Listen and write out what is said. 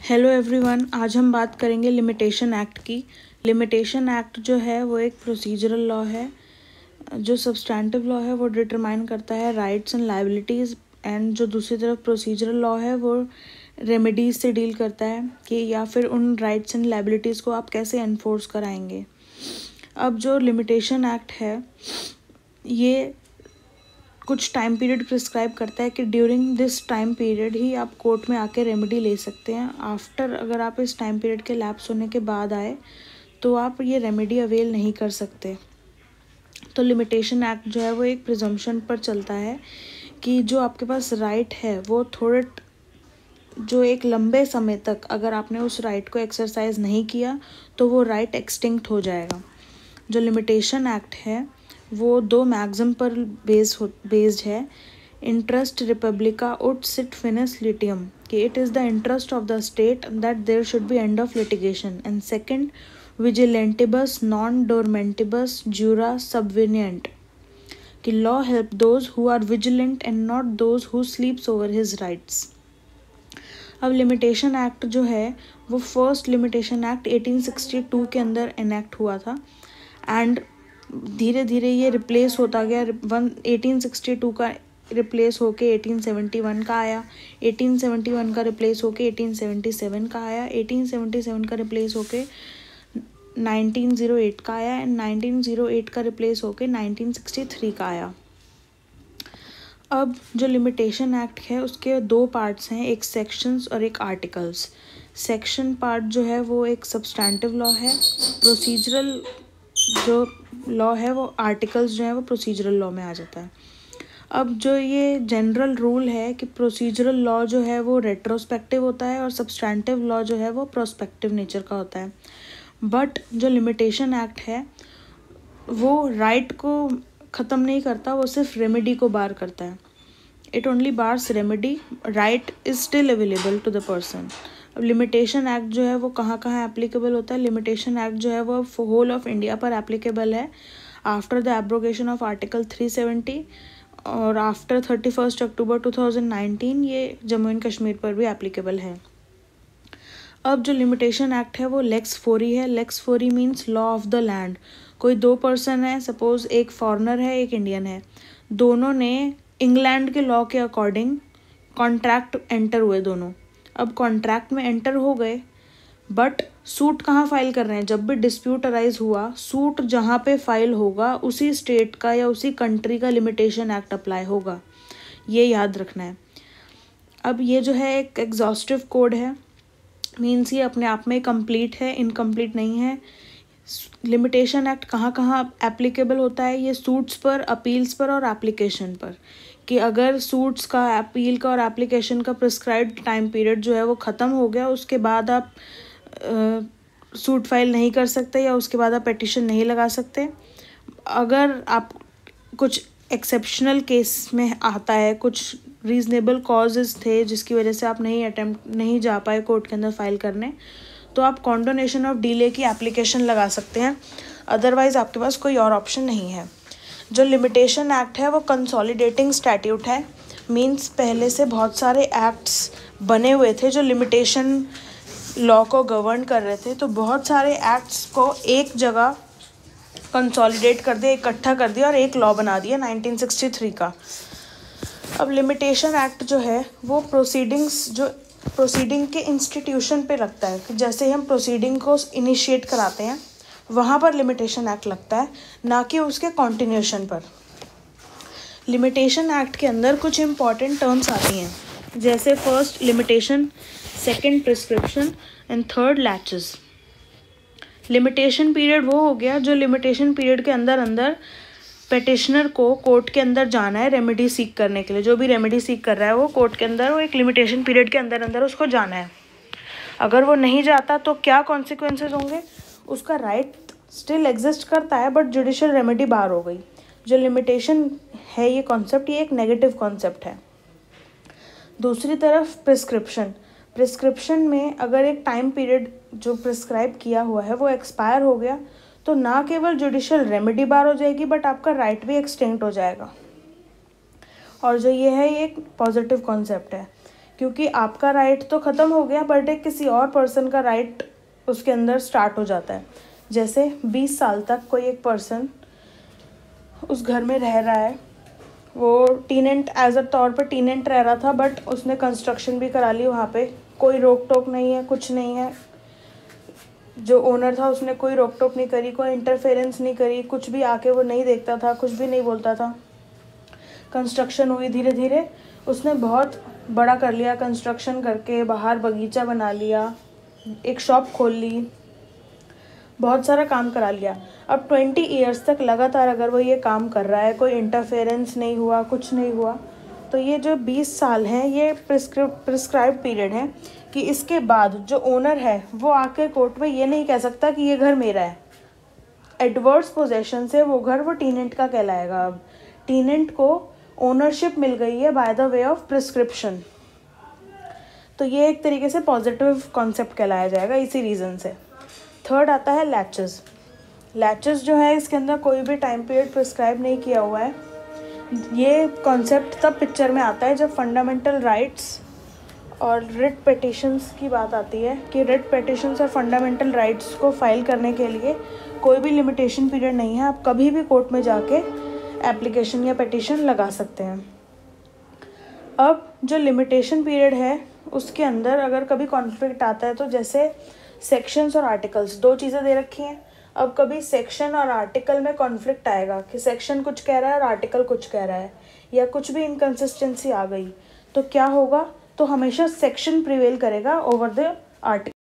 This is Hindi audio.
हेलो एवरीवन, आज हम बात करेंगे लिमिटेशन एक्ट की। लिमिटेशन एक्ट जो है वो एक प्रोसीजरल लॉ है। जो सब्सटैंटिव लॉ है वो डिटरमाइन करता है राइट्स एंड लायबिलिटीज़, एंड जो दूसरी तरफ प्रोसीजरल लॉ है वो रेमेडीज से डील करता है कि या फिर उन राइट्स एंड लायबिलिटीज़ को आप कैसे एनफोर्स कराएंगे। अब जो लिमिटेशन एक्ट है ये कुछ टाइम पीरियड प्रिस्क्राइब करता है कि ड्यूरिंग दिस टाइम पीरियड ही आप कोर्ट में आके रेमेडी ले सकते हैं। आफ्टर अगर आप इस टाइम पीरियड के लैप्स होने के बाद आए तो आप ये रेमेडी अवेल नहीं कर सकते। तो लिमिटेशन एक्ट जो है वो एक प्रिजम्पशन पर चलता है कि जो आपके पास राइट है वो थोड़े जो एक लंबे समय तक अगर आपने उस राइट को एक्सरसाइज नहीं किया तो वो राइट एक्सटिंक्ट हो जाएगा। जो लिमिटेशन एक्ट है वो दो मैक्सिम पर बेस्ड है। इंटरेस्ट रिपब्लिका उट सिट फिनिस लिटियम कि it is the interest of the state that there should be end of litigation, and second विजिलेंटिबस नॉन डोरमेंटिबस जूरा सबविनियंट कि law help those who are vigilant and not those who sleeps over his rights. अब लिमिटेशन एक्ट जो है वो फर्स्ट लिमिटेशन एक्ट 1862 के अंदर एनेक्ट हुआ था, एंड धीरे धीरे ये रिप्लेस होता गया। 1862 का रिप्लेस होके 1871 का आया, 1871 का रिप्लेस होके 1877 का आया, 1877 का रिप्लेस होके 1908 का आया, एंड 1908 का रिप्लेस होके 1963 का आया। अब जो लिमिटेशन एक्ट है उसके दो पार्ट्स हैं, एक सेक्शंस और एक आर्टिकल्स। सेक्शन पार्ट जो है वो एक सब्सटैंटिव लॉ है। प्रोसीजरल जो लॉ है वो आर्टिकल्स जो है वो प्रोसीजरल लॉ में आ जाता है। अब जो ये जनरल रूल है कि प्रोसीजरल लॉ जो है वो रेट्रोस्पेक्टिव होता है और सब्सटैंटिव लॉ जो है वो प्रोस्पेक्टिव नेचर का होता है। बट जो लिमिटेशन एक्ट है वो राइट को ख़त्म नहीं करता, वो सिर्फ रेमेडी को बार करता है। It only bars remedy, right is still available to the person. अब लिमिटेशन एक्ट जो है वो कहाँ कहाँ एप्लीकेबल होता है। लिमिटेशन एक्ट जो है वो होल ऑफ इंडिया पर एप्लीकेबल है after the abrogation of article 370, और आफ्टर 31 अक्टूबर 2019 ये जम्मू एंड कश्मीर पर भी एप्लीकेबल है। अब जो लिमिटेशन एक्ट है वो लेक्स फोरी है। लेक्स फोरी means law of the land. कोई दो पर्सन है, सपोज एक फॉरेनर है एक इंडियन है, दोनों ने इंग्लैंड के लॉ के अकॉर्डिंग कॉन्ट्रैक्ट एंटर हुए दोनों। अब कॉन्ट्रैक्ट में एंटर हो गए, बट सूट कहाँ फाइल कर रहे हैं। जब भी डिस्प्यूट अराइज हुआ, सूट जहाँ पे फाइल होगा उसी स्टेट का या उसी कंट्री का लिमिटेशन एक्ट अप्लाई होगा, ये याद रखना है। अब ये जो है एक एग्जॉस्टिव कोड है, मीन्स ये अपने आप में कंप्लीट है, इनकम्प्लीट नहीं है। लिमिटेशन एक्ट कहाँ कहाँ एप्लीकेबल होता है, ये सूट्स पर, अपील्स पर और एप्लीकेशन पर। कि अगर सूट्स का, अपील का और एप्लीकेशन का प्रिस्क्राइब्ड टाइम पीरियड जो है वो ख़त्म हो गया, उसके बाद आप सूट फाइल नहीं कर सकते या उसके बाद आप पेटिशन नहीं लगा सकते। अगर आप कुछ एक्सेप्शनल केस में आता है, कुछ रीज़नेबल कॉजेज़ थे जिसकी वजह से आप नहीं जा पाए कोर्ट के अंदर फाइल करने, तो आप कॉन्डोनेशन ऑफ डिले की एप्लीकेशन लगा सकते हैं। अदरवाइज़ आपके पास कोई और ऑप्शन नहीं है। जो लिमिटेशन एक्ट है वो कंसोलिडेटिंग स्टैट्यूट है। मीन्स पहले से बहुत सारे एक्ट्स बने हुए थे जो लिमिटेशन लॉ को गवर्न कर रहे थे, तो बहुत सारे एक्ट्स को एक जगह कंसोलिडेट कर दिया, इकट्ठा कर दिया और एक लॉ बना दिया 1963 का। अब लिमिटेशन एक्ट जो है वो प्रोसीडिंग के इंस्टीट्यूशन पे लगता है कि जैसे हम प्रोसीडिंग को इनिशिएट कराते हैं वहाँ पर लिमिटेशन एक्ट लगता है, ना कि उसके कॉन्टिन्यूशन पर। लिमिटेशन एक्ट के अंदर कुछ इम्पॉर्टेंट टर्म्स आती हैं, जैसे first limitation, second prescription and third latches. Limitation period वो हो गया जो लिमिटेशन पीरियड के अंदर पेटिशनर को कोर्ट के अंदर जाना है रेमेडी सीक करने के लिए। जो भी रेमेडी सीक कर रहा है वो कोर्ट के अंदर, वो एक लिमिटेशन पीरियड के अंदर उसको जाना है। अगर वो नहीं जाता तो क्या कॉन्सिक्वेंसेज होंगे, उसका राइट स्टिल एग्जिस्ट करता है बट जुडिशियल रेमेडी बाहर हो गई। जो लिमिटेशन है ये कॉन्सेप्ट, ये एक नेगेटिव कॉन्सेप्ट है। दूसरी तरफ प्रिस्क्रिप्शन में अगर एक टाइम पीरियड जो प्रिस्क्राइब किया हुआ है वो एक्सपायर हो गया तो ना केवल जुडिशियल रेमेडी बार हो जाएगी बट आपका राइट भी एक्सटेंड हो जाएगा। और जो ये है ये एक पॉजिटिव कॉन्सेप्ट है, क्योंकि आपका राइट तो ख़त्म हो गया बट एक किसी और पर्सन का राइट उसके अंदर स्टार्ट हो जाता है। जैसे 20 साल तक कोई एक पर्सन उस घर में रह रहा है, वो टीनेंट एज अ तौर पर टीनेंट रह रहा था, बट उसने कंस्ट्रक्शन भी करा ली वहाँ पे, कोई रोक टोक नहीं है, कुछ नहीं है। जो ओनर था उसने कोई रोक टोक नहीं करी, कोई इंटरफेरेंस नहीं करी, कुछ भी आके वो नहीं देखता था, कुछ भी नहीं बोलता था। कंस्ट्रक्शन हुई, धीरे धीरे उसने बहुत बड़ा कर लिया, कंस्ट्रक्शन करके बाहर बगीचा बना लिया, एक शॉप खोल ली, बहुत सारा काम करा लिया। अब 20 ईयर्स तक लगातार अगर वो ये काम कर रहा है, कोई इंटरफेरेंस नहीं हुआ, कुछ नहीं हुआ, तो ये जो 20 साल हैं ये प्रिस्क्राइब पीरियड है कि इसके बाद जो ओनर है वो आके कोर्ट में ये नहीं कह सकता कि ये घर मेरा है। एडवर्स पोजेशन से वो घर वो टीनेंट का कहलाएगा। अब टीनेंट को ओनरशिप मिल गई है by the way of prescription, तो ये एक तरीके से पॉजिटिव कॉन्सेप्ट कहलाया जाएगा इसी रीज़न से। थर्ड आता है लैचेस। लैचेस जो है इसके अंदर कोई भी टाइम पीरियड प्रिस्क्राइब नहीं किया हुआ है। ये कॉन्सेप्ट तब पिक्चर में आता है जब फंडामेंटल राइट्स और रिट पिटिशंस की बात आती है कि रिट पिटिशंस और फंडामेंटल राइट्स को फाइल करने के लिए कोई भी लिमिटेशन पीरियड नहीं है। आप कभी भी कोर्ट में जाके एप्लीकेशन या पिटिशन लगा सकते हैं। अब जो लिमिटेशन पीरियड है उसके अंदर अगर कभी कॉन्फ्लिक्ट आता है, तो जैसे सेक्शंस और आर्टिकल्स, दो चीज़ें दे रखी हैं। अब कभी सेक्शन और आर्टिकल में कॉन्फ्लिक्ट आएगा कि सेक्शन कुछ कह रहा है और आर्टिकल कुछ कह रहा है, या कुछ भी इनकन्सिस्टेंसी आ गई, तो क्या होगा, तो हमेशा सेक्शन प्रिवेल करेगा ओवर द आर्टिकल।